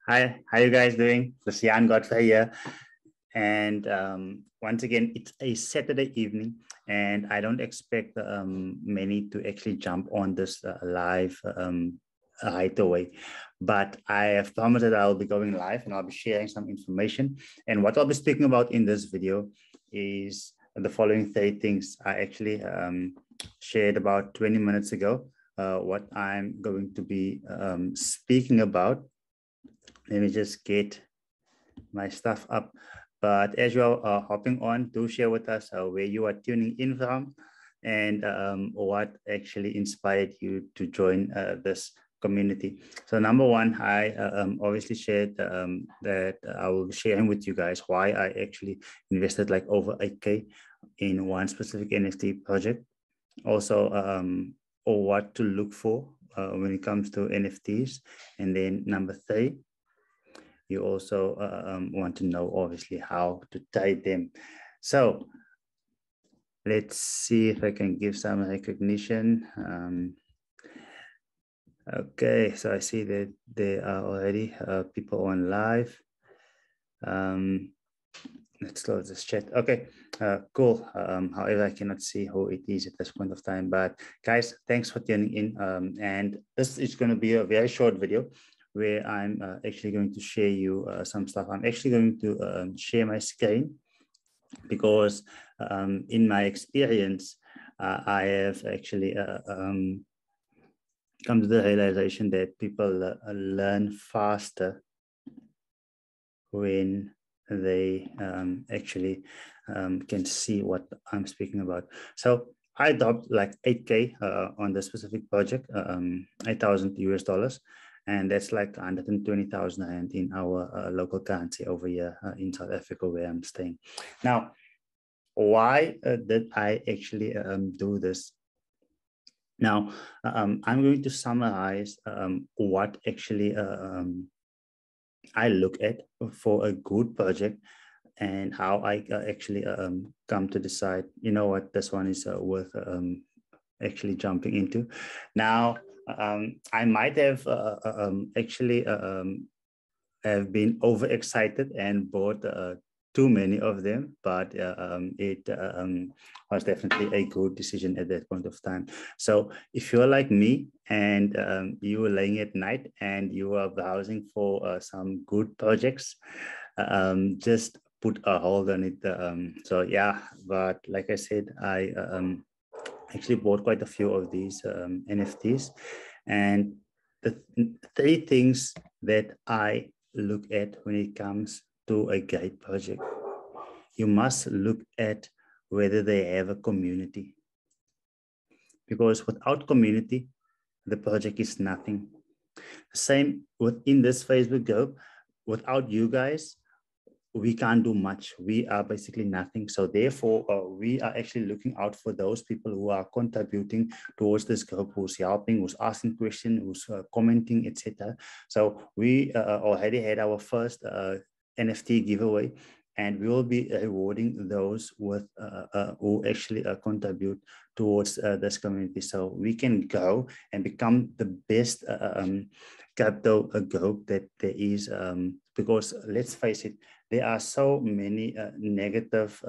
Hi, how you guys doing? This is Jan Godfrey here. And once again, it's a Saturday evening, and I don't expect many to actually jump on this live right away. But I have promised that I'll be going live and I'll be sharing some information. And what I'll be speaking about in this video is the following three things I actually shared about 20 minutes ago. What I'm going to be speaking about. Let me just get my stuff up. But as you are hopping on, do share with us where you are tuning in from and what actually inspired you to join this community. So number one, I obviously shared that I will be sharing with you guys why I actually invested like over 8K in one specific NFT project. Also, or what to look for when it comes to NFTs. And then number three, you also want to know, obviously, how to trade them. So let's see if I can give some recognition. Okay, so I see that there are already people on live. Let's close this chat. Okay, cool. However, I cannot see who it is at this point of time. But guys, thanks for tuning in. And this is going to be a very short video where I'm actually going to share you some stuff. I'm actually going to share my screen because in my experience, I have actually come to the realization that people learn faster when they actually can see what I'm speaking about. So I dropped like 8K on the specific project, 8,000 US dollars. And that's like 120,000 Rand in our local currency over here in South Africa where I'm staying. Now, why did I actually do this? Now, I'm going to summarize what actually I look at for a good project and how I actually come to decide, you know what, this one is worth actually jumping into. Now, I might have actually have been overexcited and bought too many of them, but it was definitely a good decision at that point of time. So if you're like me and you were laying at night and you are browsing for some good projects, just put a hold on it. So yeah, but like I said, I actually bought quite a few of these NFTs. And the three things that I look at when it comes to a great project. You must look at whether they have a community. Because without community, the project is nothing. Same within this Facebook group, without you guys, we can't do much. We are basically nothing. So therefore, we are actually looking out for those people who are contributing towards this group, who's helping, who's asking questions, who's commenting, etc. So we already had our first NFT giveaway, and we will be rewarding those with who actually contribute towards this community. So we can go and become the best crypto group that there is, because let's face it, there are so many negative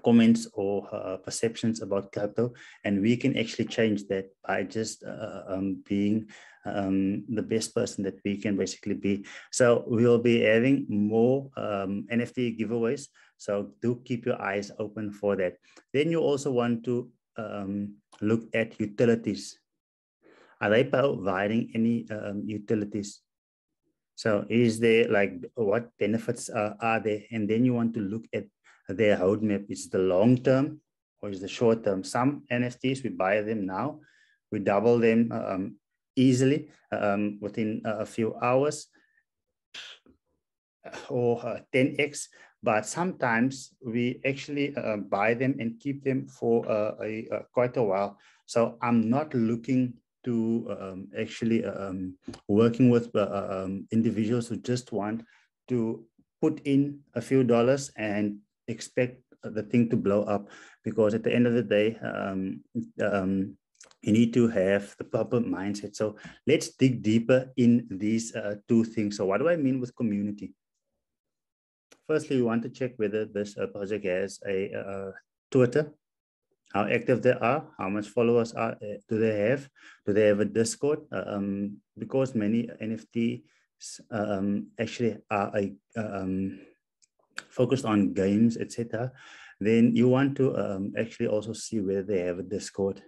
comments or perceptions about crypto, and we can actually change that by just being the best person that we can basically be. So we'll be having more NFT giveaways. So do keep your eyes open for that. Then you also want to look at utilities. Are they providing any utilities? So is there like what benefits are there? And then you want to look at their roadmap. Is the long term or is the short term? Some NFTs, we buy them now, we double them easily within a few hours or 10x. But sometimes we actually buy them and keep them for quite a while. So I'm not looking to actually working with individuals who just want to put in a few dollars and expect the thing to blow up, because at the end of the day, You need to have the proper mindset. So let's dig deeper in these two things. So what do I mean with community? Firstly, we want to check whether this project has a Twitter, how active they are, how much followers do they have? Do they have a Discord? Because many NFTs actually are focused on games, etc. Then you want to actually also see whether they have a Discord,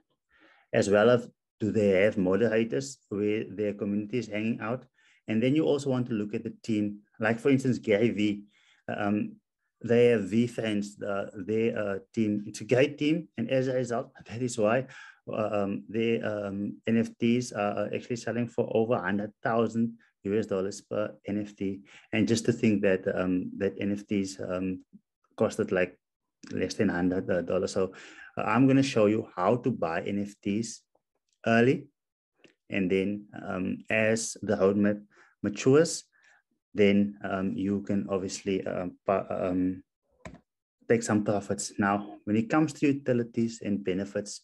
as well as do they have moderators where their community is hanging out. And then you also want to look at the team. Like, for instance, Gary V. They have V fans, their team. It's a great team. And as a result, that is why their NFTs are actually selling for over 100,000 US dollars per NFT. And just to think that that NFTs costed like less than $100. So I'm going to show you how to buy NFTs early. And then as the roadmap matures, then you can obviously take some profits. Now, when it comes to utilities and benefits,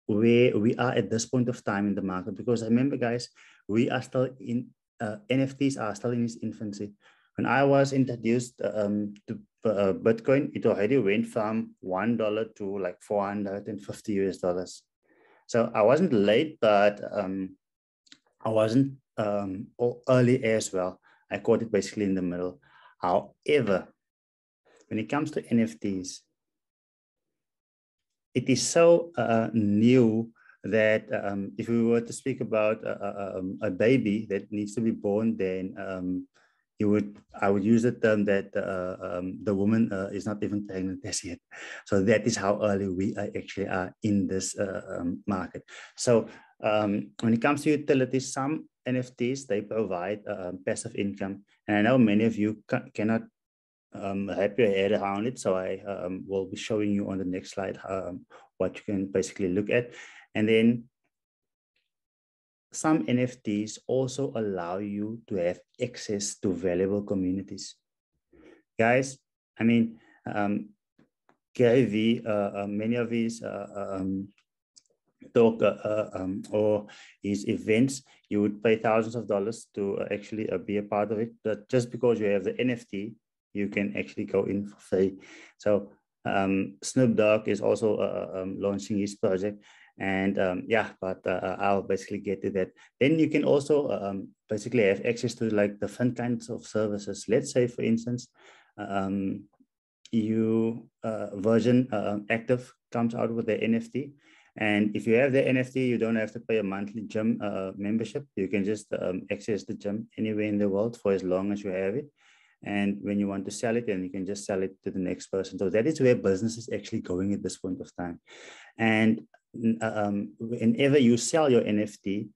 where we are at this point of time in the market, because remember, guys, we are still in, NFTs are still in its infancy. When I was introduced to Bitcoin, it already went from $1 to like 450 US dollars. So I wasn't late, but I wasn't early as well. I caught it basically in the middle. However, when it comes to NFTs, it is so new that if we were to speak about a baby that needs to be born, then I would use the term that the woman is not even pregnant as yet. So that is how early we actually are in this market. So when it comes to utilities, some NFTs, they provide passive income. And I know many of you cannot wrap your head around it. So I will be showing you on the next slide what you can basically look at. And then some NFTs also allow you to have access to valuable communities. Guys, I mean, Gary V, many of his talk or his events, you would pay thousands of dollars to actually be a part of it. But just because you have the NFT, you can actually go in for free. So Snoop Dogg is also launching his project. And yeah, but I'll basically get to that. Then you can also basically have access to like different kinds of services. Let's say, for instance, Virgin Active comes out with the NFT. And if you have the NFT, you don't have to pay a monthly gym membership. You can just access the gym anywhere in the world for as long as you have it. And when you want to sell it, then you can just sell it to the next person. So that is where business is actually going at this point of time. And whenever you sell your NFT,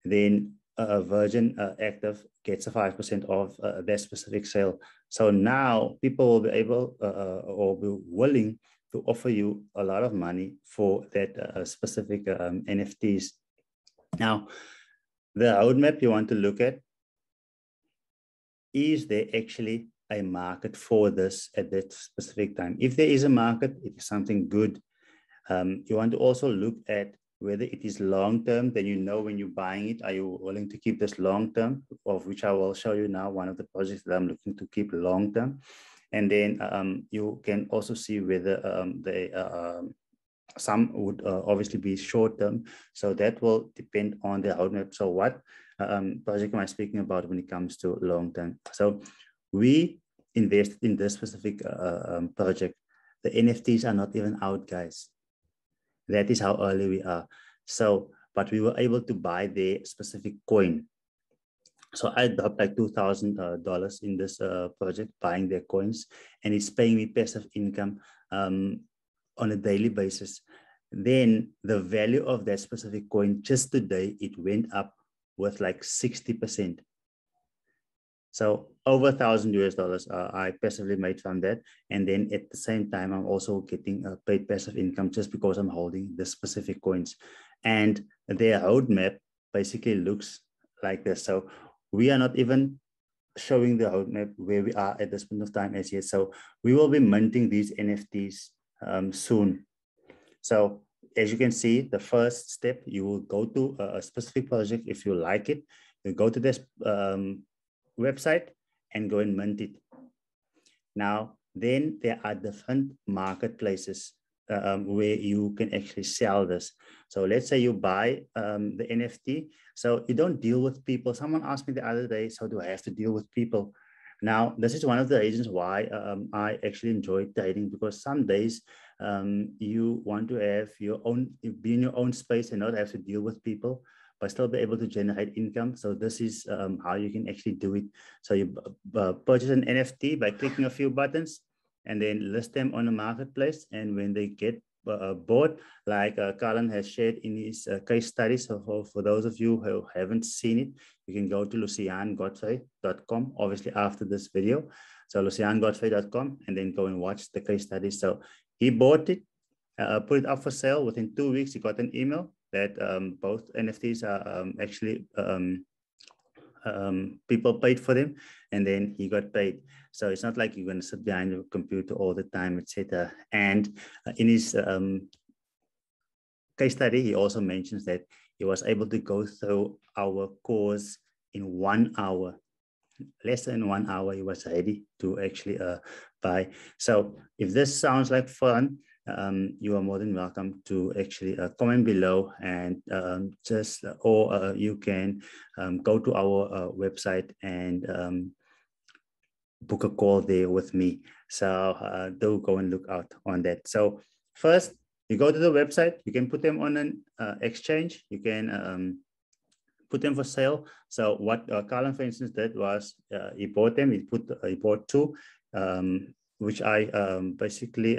then Virgin Active gets a 5% of their specific sale. So now people will be able or be willing to offer you a lot of money for that specific NFTs. Now, the roadmap you want to look at, is there actually a market for this at that specific time? If there is a market, it is something good. You want to also look at whether it is long-term, then you know when you're buying it, are you willing to keep this long-term, of which I will show you now, one of the projects that I'm looking to keep long-term. And then you can also see whether some would obviously be short-term. So that will depend on the roadmap. So what project am I speaking about when it comes to long-term? So we invested in this specific project. The NFTs are not even out, guys. That is how early we are. So, but we were able to buy the specific coin. So I dropped like $2,000 in this project, buying their coins, and it's paying me passive income on a daily basis. Then the value of that specific coin just today, it went up with like 60%. So over $1,000 I passively made from that. And then at the same time, I'm also getting paid passive income just because I'm holding the specific coins. And their roadmap basically looks like this. So we are not even showing the roadmap where we are at this point of time as yet. So we will be minting these NFTs soon. So as you can see, the first step, you will go to a specific project. If you like it, you go to this website and go and mint it. Now, then there are different marketplaces where you can actually sell this. So let's say you buy the NFT. So you don't deal with people. Someone asked me the other day, so do I have to deal with people? Now, this is one of the reasons why I actually enjoy trading, because some days you want to have your own, be in your own space and not have to deal with people, but still be able to generate income. So this is how you can actually do it. So you purchase an NFT by clicking a few buttons and then list them on the marketplace. And when they get bought, like Colin has shared in his case study. So for those of you who haven't seen it, you can go to luciangodfrey.com, obviously after this video. So luciangodfrey.com, and then go and watch the case study. So he bought it, put it up for sale. Within 2 weeks, he got an email that both NFTs are actually people paid for them, and then he got paid. So it's not like you're going to sit behind your computer all the time, etc. And in his case study, he also mentions that he was able to go through our course in 1 hour. Less than 1 hour, he was ready to actually buy. So if this sounds like fun, you are more than welcome to actually comment below, and or you can go to our website and book a call there with me. So do go and look out on that. So first, you go to the website, you can put them on an exchange, you can put them for sale. So what Colin, for instance, did was he bought them, he bought 2, which I basically,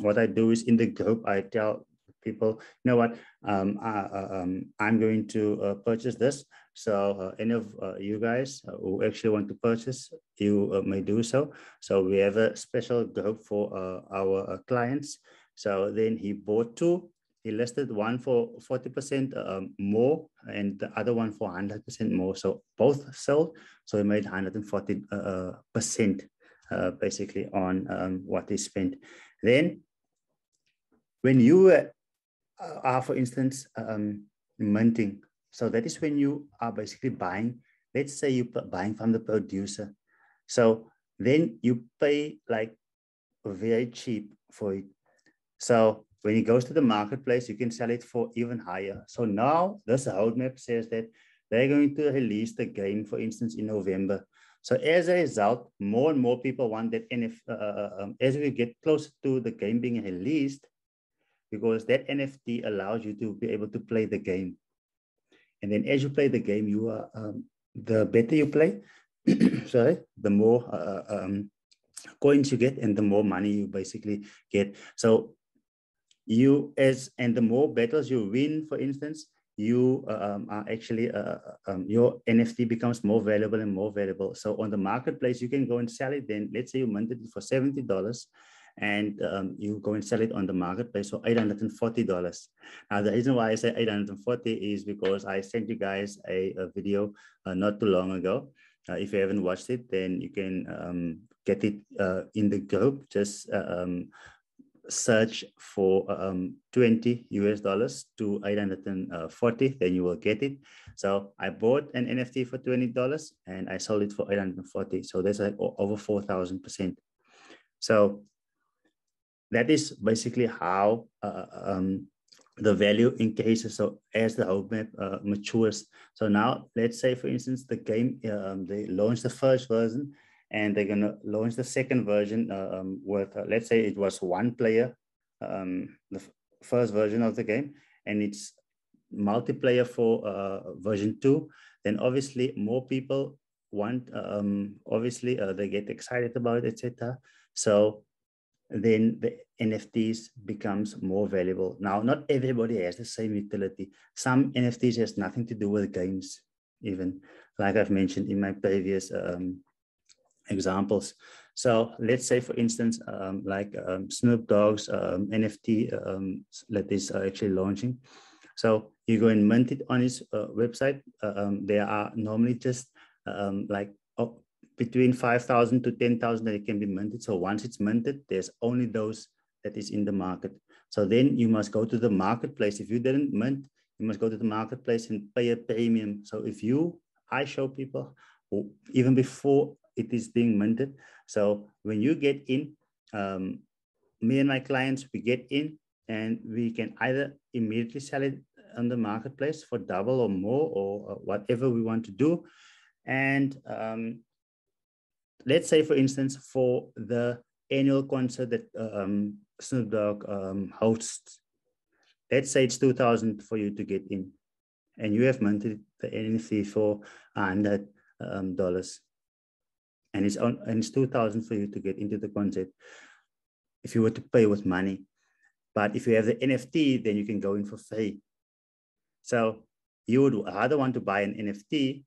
what I do is in the group, I tell people, you know what, I'm going to purchase this. So any of you guys who actually want to purchase, you may do so. So we have a special group for our clients. So then he bought 2. He listed one for 40% more and the other one for 100% more. So both sold. So he made 140% basically on what he spent. Then when you are, for instance, minting, so that is when you are basically buying, let's say you're buying from the producer. So then you pay like very cheap for it. So when it goes to the marketplace, you can sell it for even higher. So now this roadmap says that they're going to release the game, for instance, in November. So as a result, more and more people want that as we get closer to the game being released, because that NFT allows you to be able to play the game. And then as you play the game, you are the better you play, sorry, the more coins you get and the more money you basically get. So and the more battles you win, for instance, you are actually your NFT becomes more valuable and more valuable. So on the marketplace, you can go and sell it. Then let's say you minted it for $70, and you go and sell it on the marketplace for $840. Now the reason why I say 840 is because I sent you guys a video not too long ago. If you haven't watched it, then you can get it in the group. Just search for $20 to 840, then you will get it. So I bought an NFT for $20 and I sold it for 840. So that's like over 4,000%. So that is basically how the value increases. So as the roadmap matures. So now let's say, for instance, the game, they launched the first version, and they're going to launch the second version with, let's say it was 1 player, the first version of the game, and it's multiplayer for version 2. Then obviously more people want, obviously they get excited about it, etc. So then the NFTs becomes more valuable. Now, not everybody has the same utility. Some NFTs has nothing to do with games, even like I've mentioned in my previous examples. So let's say, for instance, like Snoop Dogg's NFT that is actually launching. So you go and mint it on his website. There are normally just like between 5,000 to 10,000 that it can be minted. So once it's minted, there's only those that is in the market. So then you must go to the marketplace. If you didn't mint, you must go to the marketplace and pay a premium. So I show people even before it is being minted. So when you get in, me and my clients, we get in and we can either immediately sell it on the marketplace for double or more or whatever we want to do. And let's say, for instance, for the annual concert that Snoop Dogg hosts, let's say it's $2,000 for you to get in, and you have minted the NFT for $100, and it's $2,000 for you to get into the concert if you were to pay with money. But if you have the NFT, then you can go in for free. So you would rather want to buy an NFT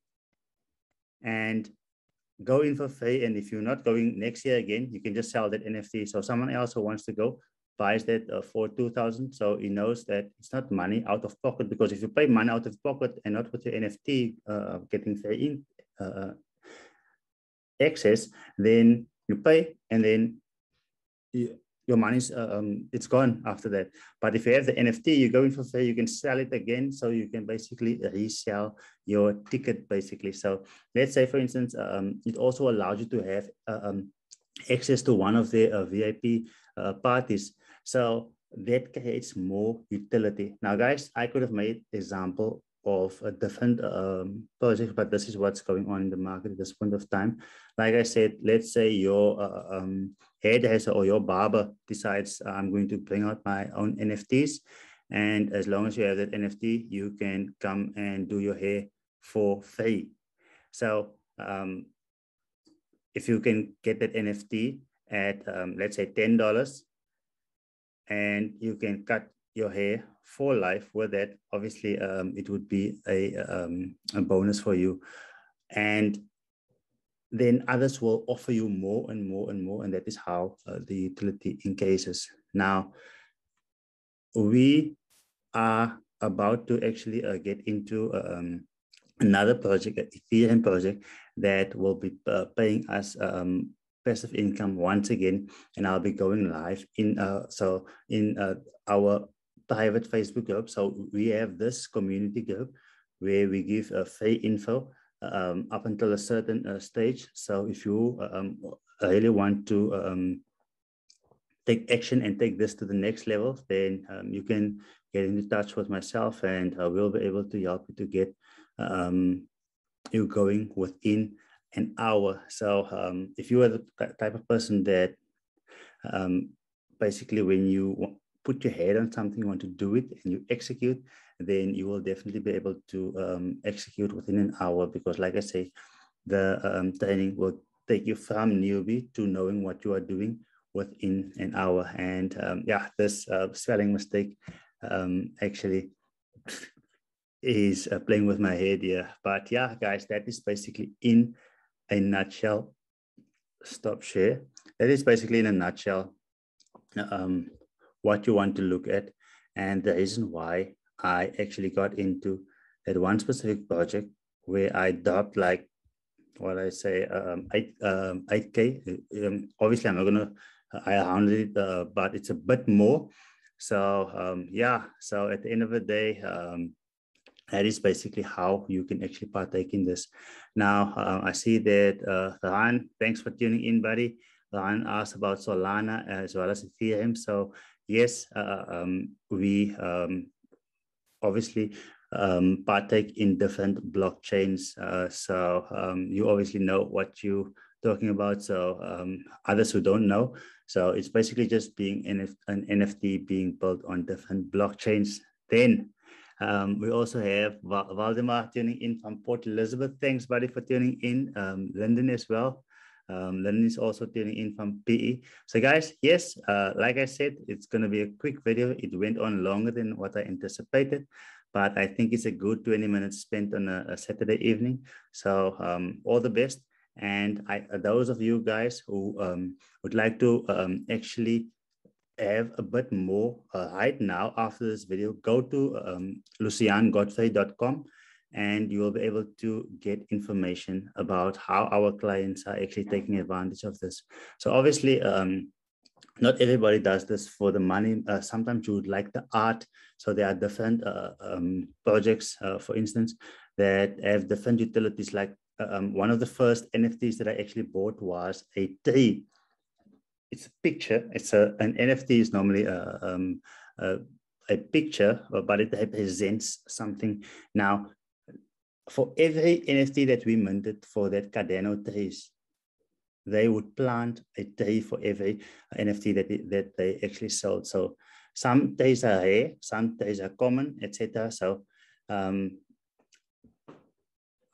and go in for free. And if you're not going next year again, you can just sell that NFT. So someone else who wants to go buys that for $2,000. So he knows that it's not money out of pocket, because if you pay money out of pocket and not with your NFT getting free access, then you pay and then your money's it's gone after that. But if you have the NFT, you go in for free, you can sell it again, so you can basically resell your ticket basically. So let's say, for instance, it also allows you to have access to one of the VIP parties. So that creates more utility. Now, guys, I could have made example of a different project, but this is what's going on in the market at this point of time. Like I said, let's say your hairdresser or your barber decides I'm going to bring out my own NFTs, and as long as you have that NFT, you can come and do your hair for free. So if you can get that NFT at let's say $10, and you can cut your hair for life with that, obviously it would be a bonus for you. And then others will offer you more and more and more, and that is how the utility increases. Now, we are about to actually get into another project, an Ethereum project, that will be paying us passive income once again, and I'll be going live in our private Facebook group. So we have this community group where we give free info up until a certain stage. So if you really want to take action and take this to the next level, then you can get in touch with myself, and we'll be able to help you to get you going within an hour. So if you are the type of person that basically when you put your head on something, you want to do it and you execute, then you will definitely be able to execute within an hour, because like I say, the training will take you from newbie to knowing what you are doing within an hour. And yeah, this spelling mistake actually is playing with my head here. But yeah, guys, that is basically in a nutshell. Stop share. That is basically in a nutshell what you want to look at, and the reason why I actually got into that one specific project where I dropped like what I say 8K. Obviously, I'm not gonna I rounded it, but it's a bit more. So yeah. So at the end of the day, that is basically how you can actually partake in this. Now, I see that Ran, thanks for tuning in, buddy. Ran asked about Solana as well as Ethereum. So yes, we obviously partake in different blockchains. So you obviously know what you're talking about. So others who don't know, so it's basically just being an NFT being built on different blockchains. Then we also have Valdemar tuning in from Port Elizabeth. Thanks, buddy, for tuning in. Lyndon as well. Lyndon is also tuning in from PE. So guys, yes, like I said, it's going to be a quick video. It went on longer than what I anticipated, but I think it's a good 20 minutes spent on a Saturday evening. So all the best. And those of you guys who would like to actually have a bit more right now after this video, go to luciangodfrey.com, and you will be able to get information about how our clients are actually taking advantage of this. So obviously, not everybody does this for the money. Sometimes you would like the art. So there are different projects, for instance, that have different utilities. Like one of the first NFTs that I actually bought was a tree. It's a picture. An NFT is normally a picture, but it represents something. Now, for every NFT that we minted for that Cardano trees, they would plant a tree for every NFT that they actually sold. So some trees are rare, some trees are common, etc. So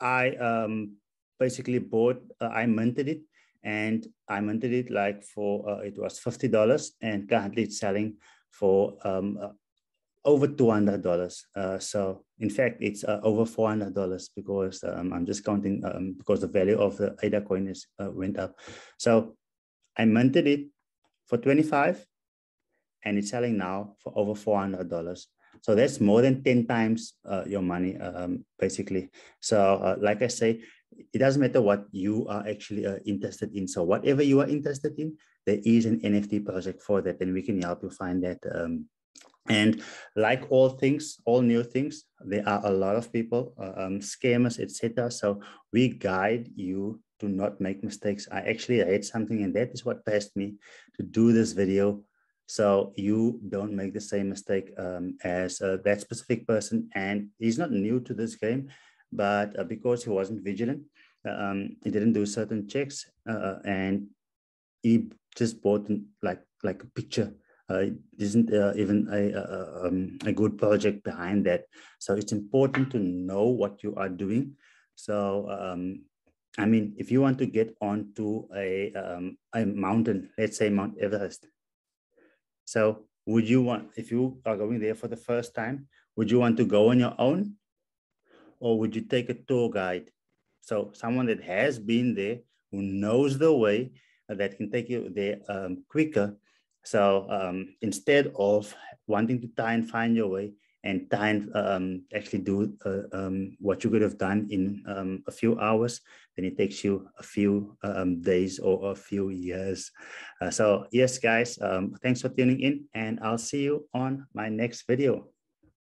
I basically bought, I minted it, and I minted it like for, it was $50, and currently it's selling for over $200. So in fact, it's over $400 because I'm just counting because the value of the ADA coin is went up. So I minted it for 25, and it's selling now for over $400. So that's more than 10 times your money, basically. So like I say, it doesn't matter what you are actually interested in. So whatever you are interested in, there is an NFT project for that, and we can help you find that. And like all things, all new things, there are a lot of people, scammers, etc. So we guide you to not make mistakes. I actually read something, and that is what pressed me to do this video, so you don't make the same mistake as that specific person. And he's not new to this game, but because he wasn't vigilant, he didn't do certain checks, and he just bought like a picture. Isn't even a good project behind that. So it's important to know what you are doing. So I mean, if you want to get onto a mountain, let's say Mount Everest. So would you want, if you are going there for the first time, would you want to go on your own, or would you take a tour guide? So someone that has been there, who knows the way, that can take you there quicker. So instead of wanting to try and find your way and try and actually do what you could have done in a few hours, then it takes you a few days or a few years. So yes, guys, thanks for tuning in, and I'll see you on my next video.